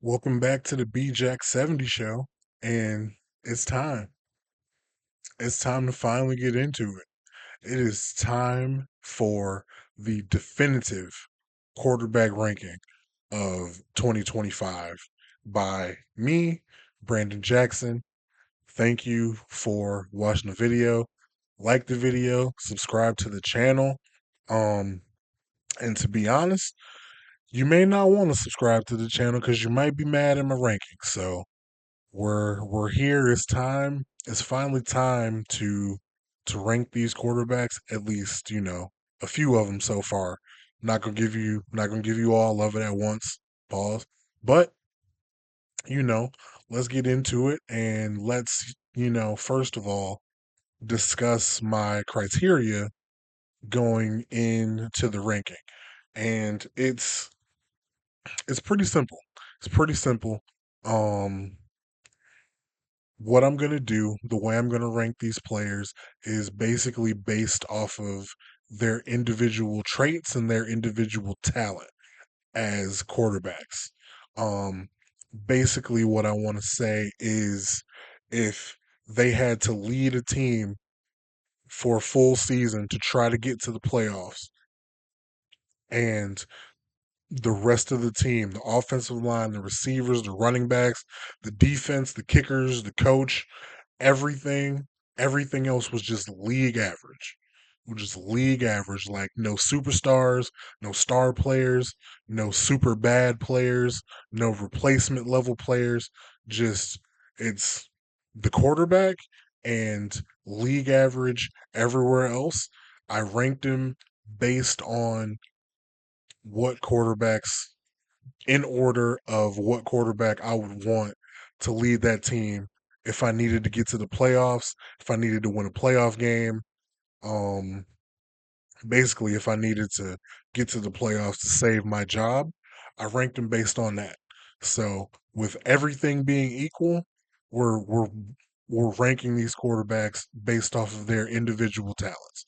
Welcome back to the B Jack 70 show. And it's time. It's time to finally get into it. It is time for the definitive quarterback ranking of 2025 by me, Brandon Jackson. Thank you for watching the video. Like the video, subscribe to the channel. Um, and to be honest, you may not want to subscribe to the channel because you might be mad at my rankings. So we're here. It's time. It's finally time to rank these quarterbacks. At least a few of them so far. Not gonna give you all of it at once. Pause. But you know, let's get into it and let's first of all discuss my criteria going into the ranking. And it's pretty simple. It's pretty simple. Um, what I'm going to do, the way I'm going to rank these players is basically based off of their individual traits and their individual talent as quarterbacks. Um, Basically, what I want to say is if they had to lead a team for a full season to try to get to the playoffs and the rest of the team, the offensive line, the receivers, the running backs, the defense, the kickers, the coach, everything everything else was just league average. Just league average, like no superstars, no star players, no super bad players, no replacement level players. Just it's the quarterback and league average everywhere else. I ranked him based on what quarterbacks in order of what quarterback I would want to lead that team if I needed to get to the playoffs, if I needed to win a playoff game, um, basically if I needed to get to the playoffs to save my job, I ranked them based on that. So with everything being equal, we're we're we're ranking these quarterbacks based off of their individual talents.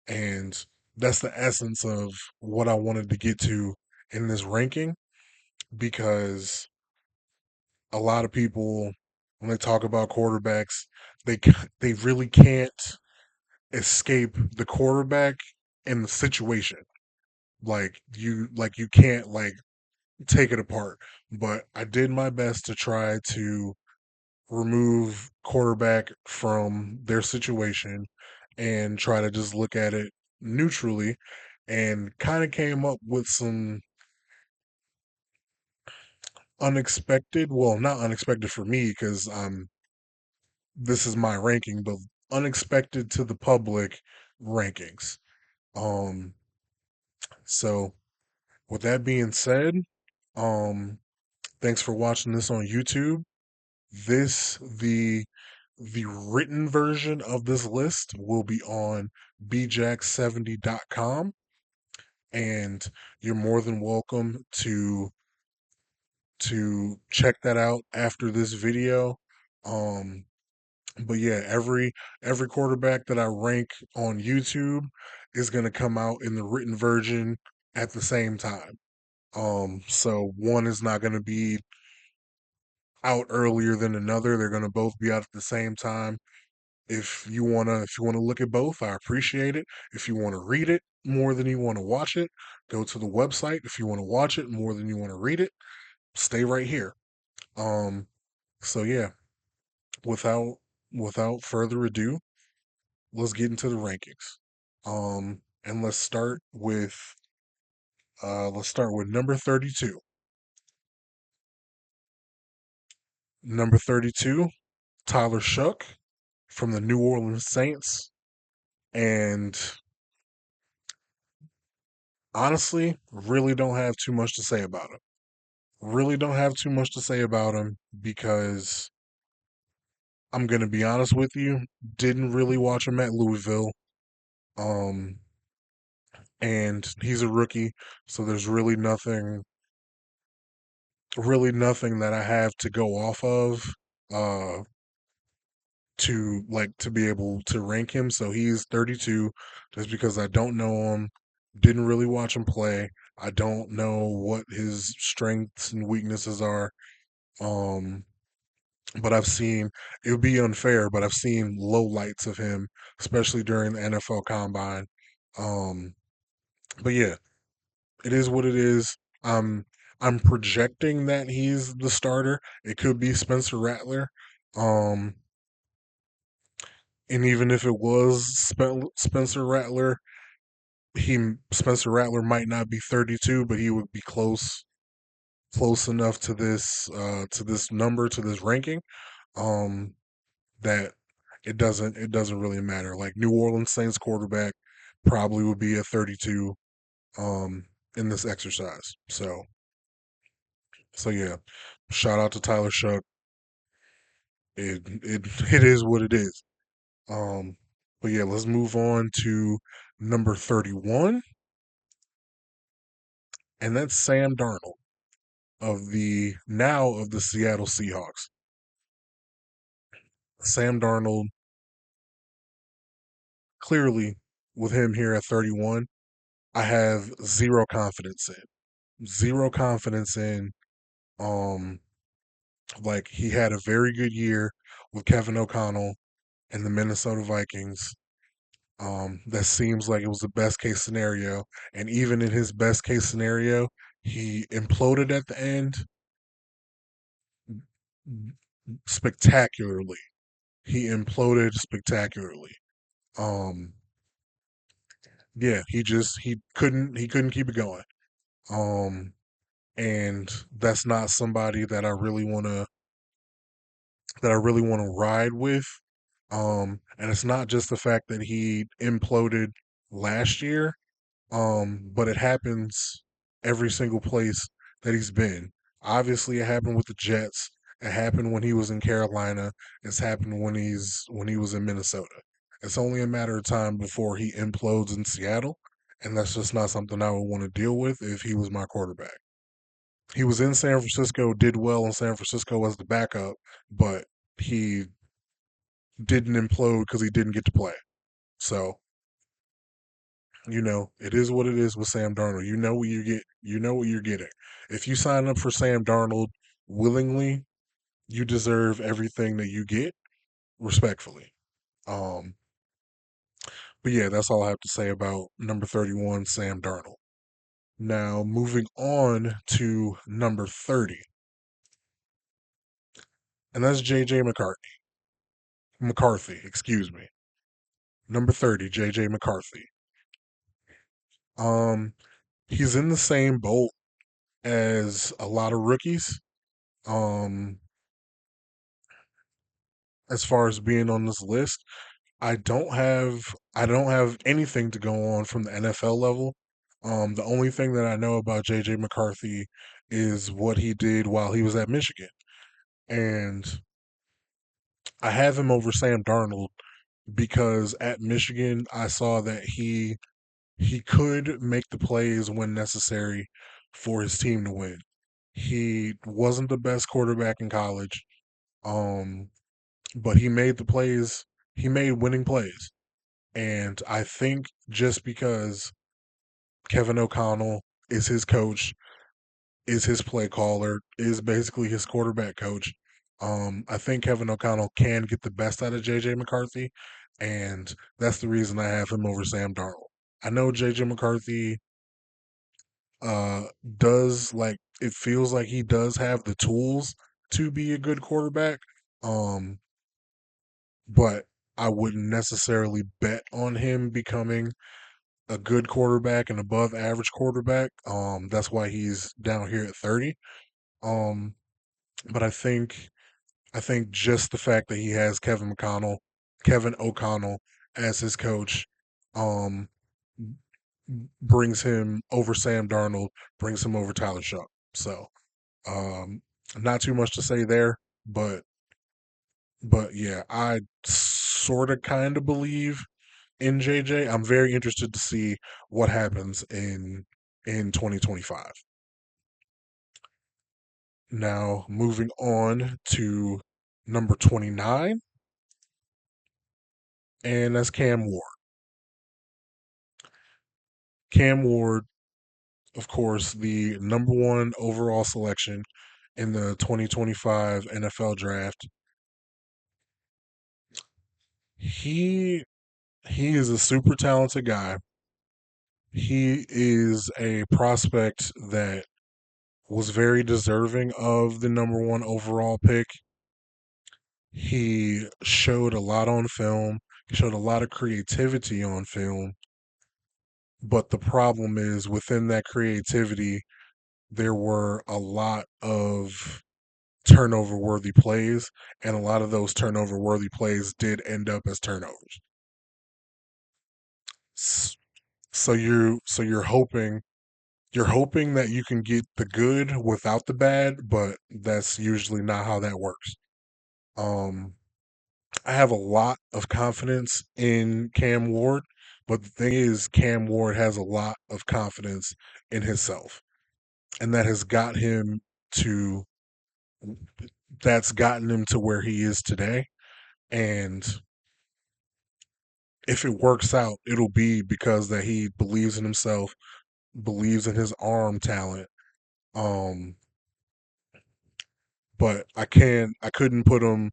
And that's the essence of what I wanted to get to in this ranking because a lot of people when they talk about quarterbacks, they they really can't escape the quarterback and the situation. Like you can't like take it apart. But I did my best to try to remove quarterback from their situation and try to just look at it neutrally and kind of came up with some unexpected, well, not unexpected for me because this is my ranking, but unexpected to the public rankings. Um, so with that being said, um, thanks for watching this on YouTube. This the written version of this list will be on bjack70.com, and you're more than welcome to check that out after this video. Um, But yeah, every quarterback that I rank on YouTube is going to come out in the written version at the same time. So one is not going to be out earlier than another. They're going to both be out at the same time. If you wanna look at both, I appreciate it. If you want to read it more than you want to watch it, go to the website. If you want to watch it more than you want to read it, stay right here. Um, so yeah, without without further ado, let's get into the rankings. And let's start with number 32. Number 32, Tyler Shuck from the New Orleans Saints. And honestly, really don't have too much to say about him. Really don't have too much to say about him because I'm gonna be honest with you, didn't really watch him at Louisville. Um, and he's a rookie, so there's really nothing that I have to go off of uh to be able to rank him. So he's 32 just because I don't know him, didn't really watch him play. I don't know what his strengths and weaknesses are. Um, but I've seen it would be unfair, but I've seen low lights of him, especially during the NFL Combine. Um, but yeah, it is what it is. I'm projecting that he's the starter. It could be Spencer Rattler. Um, and even if it was Spencer Rattler, he Spencer Rattler might not be 32, but he would be close enough to this number, to this ranking, um that it doesn't really matter. Like New Orleans Saints quarterback probably would be a 32 um in this exercise. So yeah, shout out to Tyler Shuck. It is what it is. Um but yeah, let's move on to number 31, and that's Sam Darnold of the Seattle Seahawks. Sam Darnold, clearly, with him here at 31, I have zero confidence in. Zero confidence in. Um, like he had a very good year with Kevin O'Connell and the Minnesota Vikings. That seems like it was the best case scenario. And even in his best case scenario, he imploded at the end spectacularly. He imploded spectacularly. Um, yeah, he couldn't keep it going. Um, and that's not somebody that I really want to ride with. And it's not just the fact that he imploded last year, but it happens every single place that he's been. Obviously, it happened with the Jets. It happened when he was in Carolina. It's happened when he was in Minnesota. It's only a matter of time before he implodes in Seattle, and that's just not something I would want to deal with if he was my quarterback. He was in San Francisco, did well in San Francisco as the backup, but he didn't implode because he didn't get to play. So, it is what it is with Sam Darnold. You know what you get. You know what you're getting. If you sign up for Sam Darnold willingly, you deserve everything that you get respectfully. Um, but yeah, that's all I have to say about number 31, Sam Darnold. Now, moving on to number 30, and that's JJ McCarthy. McCarthy, excuse me. Number 30, JJ McCarthy. Um, he's in the same boat as a lot of rookies. Um, as far as being on this list, I don't have anything to go on from the NFL level. The only thing that I know about JJ McCarthy is what he did while he was at Michigan. And I have him over Sam Darnold because at Michigan I saw that he could make the plays when necessary for his team to win. He wasn't the best quarterback in college, um, but he made the plays. He made winning plays, and I think just because Kevin O'Connell is his coach, is his play caller, is basically his quarterback coach. I think Kevin O'Connell can get the best out of JJ McCarthy, and that's the reason I have him over Sam Darnold. I know JJ McCarthy uh does like it feels like he does have the tools to be a good quarterback. Um but I wouldn't necessarily bet on him becoming a good quarterback and above average quarterback. That's why he's down here at 30. Um but I think just the fact that he has Kevin O'Connell as his coach, um brings him over Sam Darnold, brings him over Tyler Shuck. So Um, not too much to say there, but yeah, I sort of kind of believe in JJ. I'm very interested to see what happens in 2025. Now, moving on to number 29, and that's Cam Ward. Cam Ward, of course, the number one overall selection in the 2025 NFL draft. He he is a super talented guy. He is a prospect that was very deserving of the number one overall pick. He showed a lot on film. He showed a lot of creativity on film. But the problem is within that creativity, there were a lot of turnover worthy plays, and a lot of those turnover worthy plays did end up as turnovers. So you're hoping that you can get the good without the bad, but that's usually not how that works. Um, I have a lot of confidence in Cam Ward, but the thing is, Cam Ward has a lot of confidence in himself, and to that's gotten him to where he is today. And if it works out, it'll be because that he believes in himself, believes in his arm talent. Um, but I couldn't put him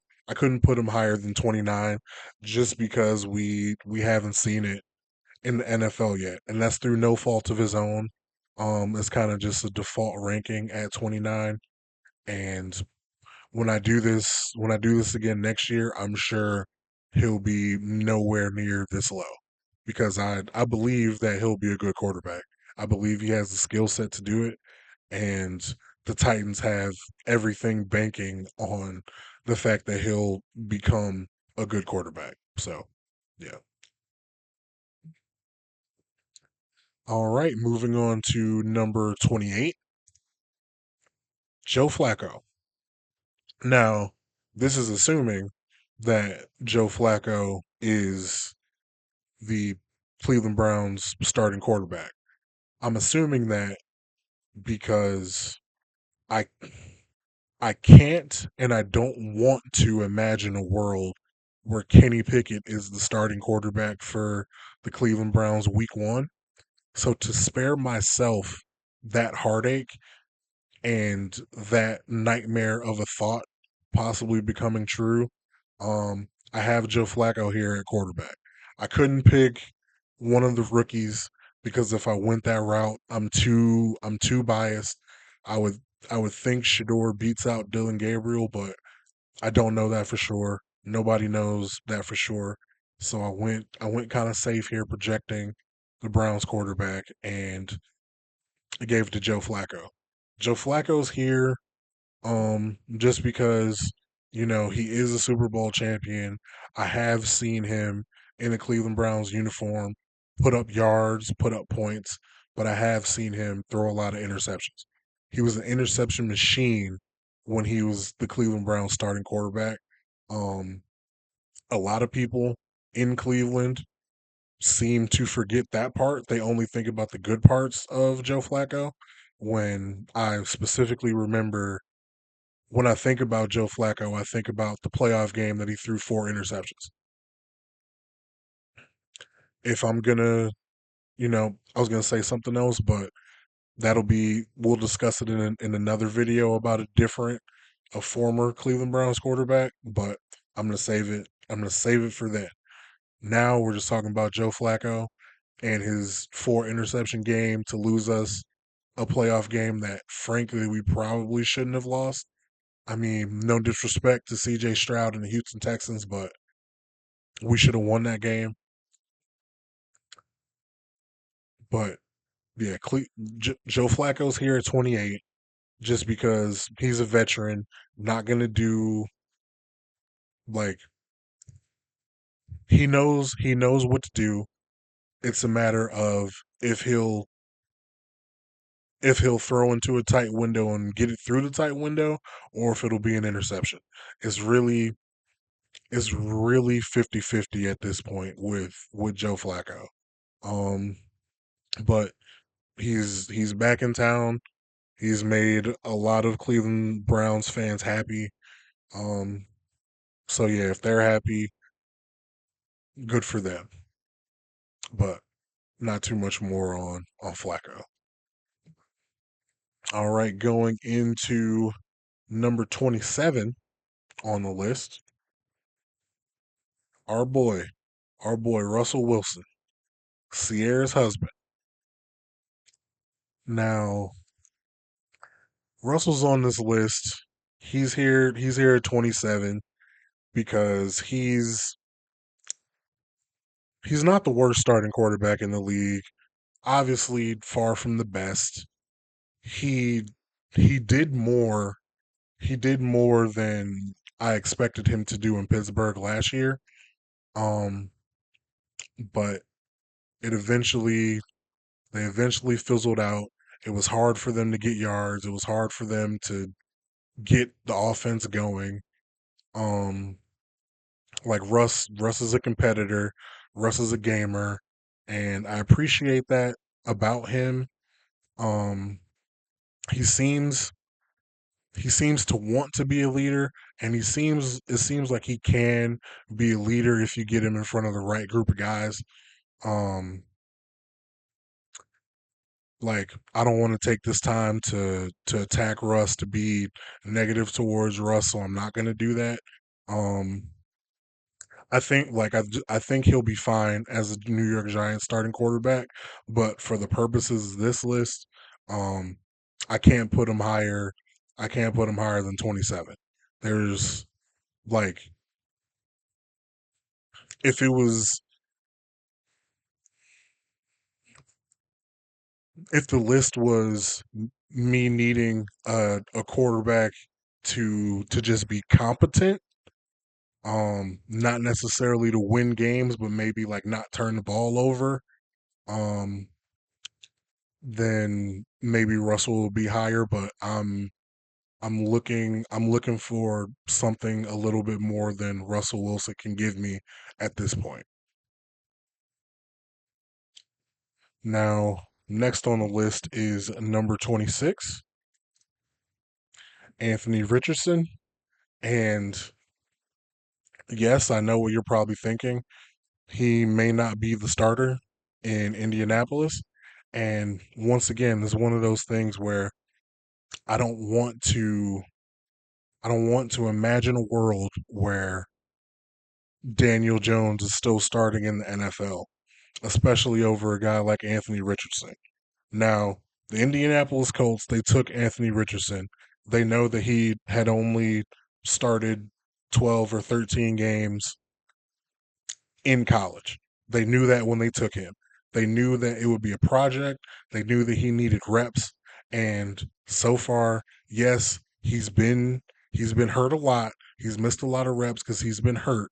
higher than 29 just because we haven't seen it in the NFL yet, and that's through no fault of his own. It's kind of just a default ranking at 29, and when I do this again next year, I'm sure he'll be nowhere near this low because I believe that he'll be a good quarterback. I believe he has the skill set to do it, and the Titans have everything banking on the fact that he'll become a good quarterback. So, yeah. All right, moving on to number 28, Joe Flacco. Now, this is assuming that Joe Flacco is the Cleveland Browns starting quarterback. I'm assuming that because I I can't and I don't want to imagine a world where Kenny Pickett is the starting quarterback for the Cleveland Browns week 1. So to spare myself that heartache and that nightmare of a thought possibly becoming true, I have Joe Flacco here at quarterback. I couldn't pick one of the rookies because if I went that route, I'm too biased. I would I would think Shador beats out Dylan Gabriel, but I don't know that for sure. Nobody knows that for sure. So I went kind of safe here projecting the Browns quarterback and I gave it to Joe Flacco. Joe Flacco's here just because he is a Super Bowl champion. I have seen him in a Cleveland Browns uniform put up yards, put up points, but I have seen him throw a lot of interceptions. He was an interception machine when he was the Cleveland Browns starting quarterback. Um, a lot of people in Cleveland seem to forget that part. They only think about the good parts of Joe Flacco. When I specifically remember when I think about Joe Flacco, I think about the playoff game that he threw 4 interceptions. If I'm gonna, I was gonna say something else, but we'll discuss it in another video about a former Cleveland Browns quarterback, but I'm gonna save it. I'm gonna save it for then. Now we're just talking about Joe Flacco and his 4 interception game to lose us a playoff game that frankly we probably shouldn't have lost. I mean, no disrespect to CJ Stroud and the Houston Texans, but we should have won that game. But yeah, Joe Flacco's here at 28 just because he's a veteran, not going to do like he knows what to do. It's a matter of if he'll if he'll throw into a tight window and get it through the tight window or if it'll be an interception. It's really it's really 50-50 at this point with Joe Flacco. Um but he's back in town. He's made a lot of Cleveland Browns fans happy. Um, so yeah, if they're happy, good for them. But not too much more on Flacco. All right, going into number 27 on the list, our boy, our boy Russell Wilson, Sierra's husband. Now, Russell's on this list. He's here at 27 because he's not the worst starting quarterback in the league. Obviously, far from the best. He he did more he did more than I expected him to do in Pittsburgh last year. Um, but it eventually they eventually fizzled out. It was hard for them to get yards. It was hard for them to get the offense going. Um, like Russ is a competitor. Russ is a gamer, and I appreciate that about him. Um, he seems he seems to want to be a leader, and it seems like he can be a leader if you get him in front of the right group of guys. Um, like I don't want to take this time to attack Russ, to be negative towards Russ, so I'm not going to do that. Um, I think he'll be fine as a New York Giants starting quarterback, but for the purposes of this list, um, I can't put him higher. I can't put him higher than 27. There's like if it was if the list was me needing a quarterback to just be competent, not necessarily to win games, but maybe like not turn the ball over, um, then maybe Russell will be higher. But I'm looking for something a little bit more than Russell Wilson can give me at this point. Now, next on the list is number 26, Anthony Richardson. And yes, I know what you're probably thinking. He may not be the starter in Indianapolis. And once again, it's one of those things where I don't want to I don't want to imagine a world where Daniel Jones is still starting in the NFL, especially over a guy like Anthony Richardson. Now, the Indianapolis Colts, they took Anthony Richardson. They know that he had only started 12 or 13 games in college. They knew that when they took him. They knew that it would be a project. They knew that he needed reps. And so far, yes, he's been hurt a lot. He's missed a lot of reps because he's been hurt.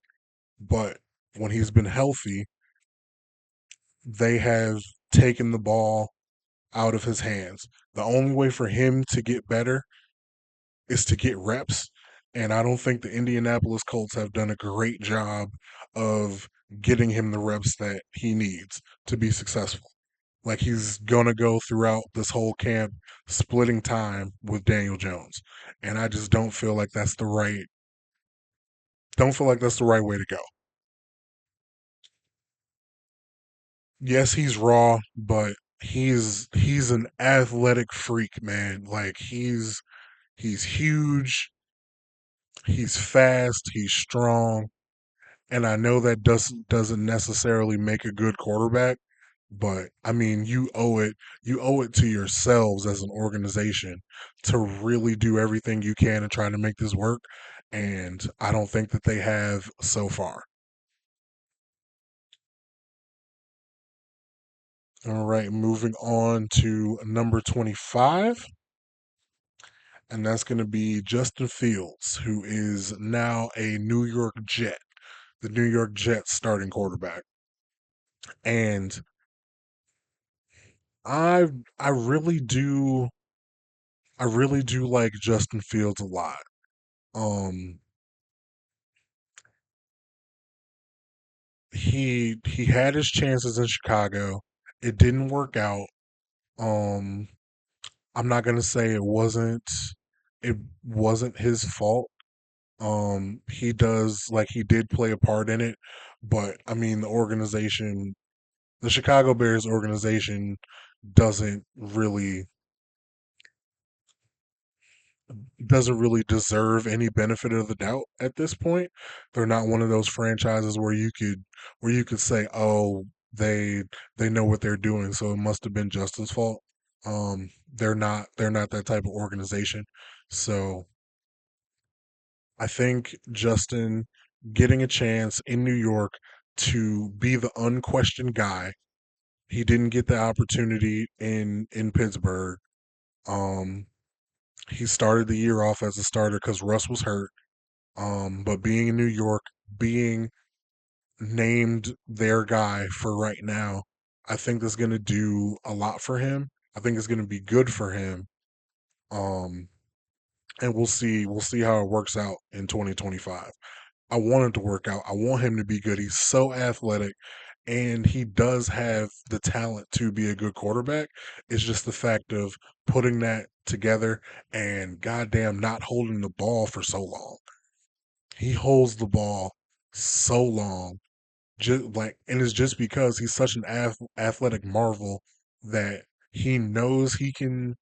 But when he's been healthy, they have taken the ball out of his hands. The only way for him to get better is to get reps. And I don't think the Indianapolis Colts have done a great job of getting him the reps that he needs to be successful. Like he's gonna go throughout this whole camp splitting time with Daniel Jones. And I just don't feel like that's the right way to go. Yes, he's raw, but he's an athletic freak, man. Like he's huge, he's fast, he's strong, and I know that doesn't necessarily make a good quarterback, but I mean, you owe it to yourselves as an organization to really do everything you can to try to make this work, and I don't think that they have so far. All right, moving on to number 25, and that's going to be Justin Fields, who is now a New York Jet, the New York Jets starting quarterback. And I I really do I really do like Justin Fields a lot. Um he had his chances in Chicago. It didn't work out. Um I'm not gonna say it wasn't his fault. He did play a part in it, but I mean the Chicago Bears organization doesn't really doesn't really deserve any benefit of the doubt at this point. They're not one of those franchises where you could say, "Oh, they they know what they're doing, so it must have been Justin's fault." They're not that type of organization. So I think Justin getting a chance in New York to be the unquestioned guy. He didn't get the opportunity in Pittsburgh. Um, he started the year off as a starter because Russ was hurt. But being in New York, being named their guy for right now, I think that's going to do a lot for him. I think it's going to be good for him. Um, and we'll see how it works out in 2025. I want it to work out. I want him to be good. He's so athletic and he does have the talent to be a good quarterback. It's just the fact of putting that together and goddamn not holding the ball for so long. He holds the ball so long, just like, and it's just because he's such an athletic marvel that he knows he can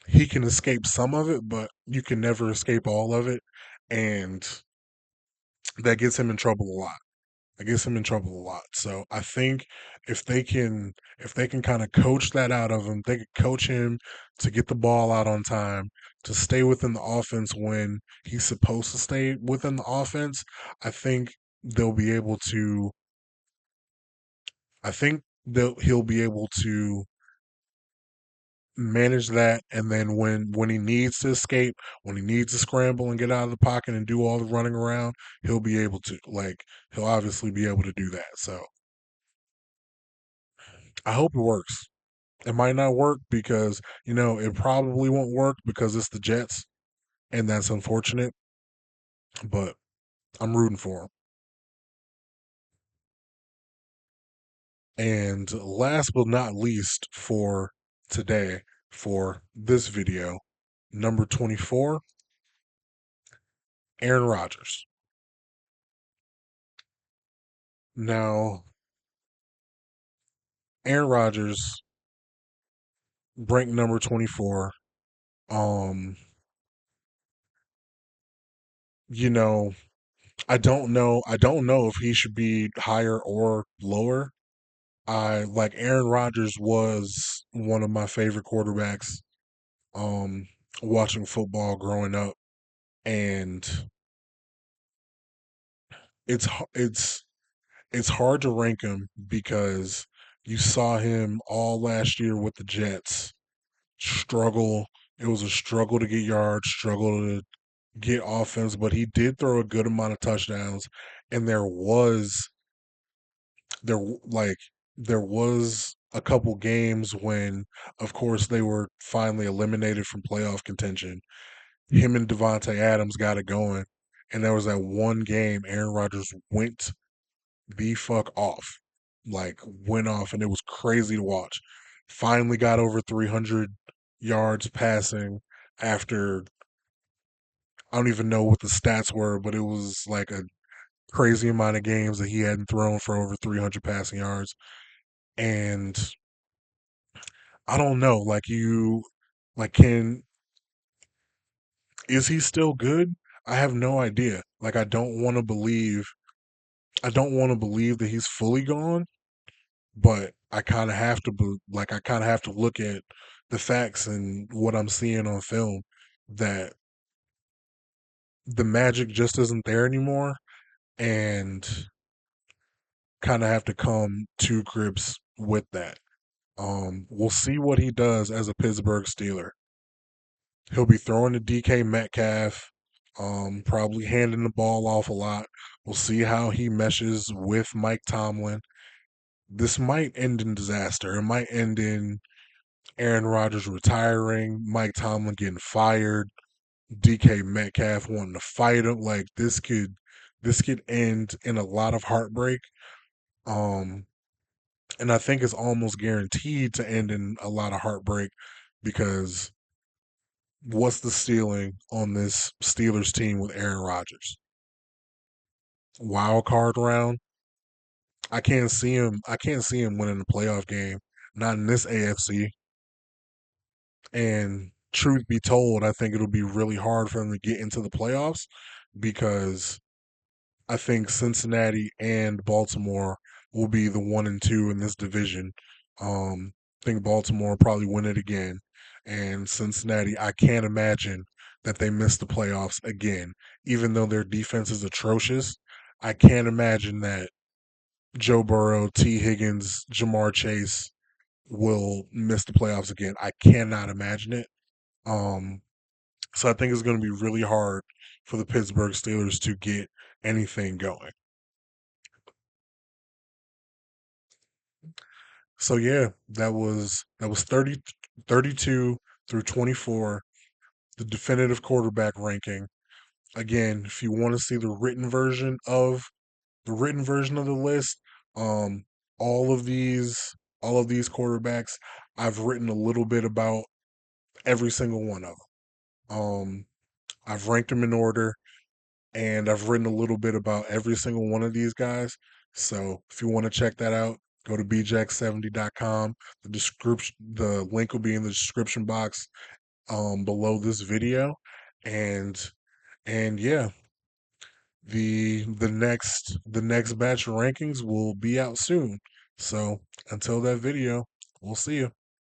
escape some of it, but you can never escape all of it, and that gets him in trouble a lot. That gets him in trouble a lot. So I think if they can kind of coach that out of him, they could coach him to get the ball out on time, to stay within the offense when he's supposed to stay within the offense. I think they'll be able to. I think he'll be able to manage that, and then when he needs to escape, when he needs to scramble and get out of the pocket and do all the running around, he'll be able to. Like he'll obviously be able to do that. So I hope it works. It might not work because, it probably won't work because it's the Jets, and that's unfortunate, but I'm rooting for him. And last but not least for today, for this video, number 24, Aaron Rodgers. Now, Aaron Rodgers, ranked number 24. Um, you know, I don't know if he should be higher or lower. I like Aaron Rodgers was one of my favorite quarterbacks um watching football growing up, and it's it's hard to rank him because you saw him all last year with the Jets struggle. It was a struggle to get yards, struggle to get offense, but he did throw a good amount of touchdowns, and there like there was a couple games when, of course, they were finally eliminated from playoff contention. Him and Devontae Adams got it going, and there was that one game Aaron Rodgers went the fuck off, like went off, and it was crazy to watch. Finally got over 300 yards passing after I don't even know what the stats were, but it was like a crazy amount of games that he hadn't thrown for over 300 passing yards. And I don't know, like, is he still good? I have no idea. Like, I don't want to believe that he's fully gone, but I kind of have to look at the facts and what I'm seeing on film that the magic just isn't there anymore, and kind of have to come to grips with that. We'll see what he does as a Pittsburgh Steeler. He'll be throwing to DK Metcalf, probably handing the ball off a lot. We'll see how he meshes with Mike Tomlin. This might end in disaster. It might end in Aaron Rodgers retiring, Mike Tomlin getting fired, DK Metcalf wanting to fight him. Like this could end in a lot of heartbreak. Um, and I think it's almost guaranteed to end in a lot of heartbreak because what's the ceiling on this Steelers team with Aaron Rodgers? Wild card round. I can't see him. I can't see him winning the playoff game. Not in this AFC. And truth be told, I think it'll be really hard for them to get into the playoffs because I think Cincinnati and Baltimore will be the 1 and 2 in this division. I think Baltimore will probably win it again, and Cincinnati, I can't imagine that they miss the playoffs again, even though their defense is atrocious. I can't imagine that Joe Burrow, T. Higgins, Jamar Chase will miss the playoffs again. I cannot imagine it. Um, so I think it's going to be really hard for the Pittsburgh Steelers to get anything going. So yeah, that was 32 through 24, the definitive quarterback ranking. Again, if you want to see the written version of the list, um, all of these all of these quarterbacks, I've written a little bit about every single one of them. I've ranked them in order, and I've written a little bit about every single one of these guys. So if you want to check that out, go to bjack70.com. The link will be in the description box below this video, and yeah, the next batch of rankings will be out soon. So until that video, we'll see you.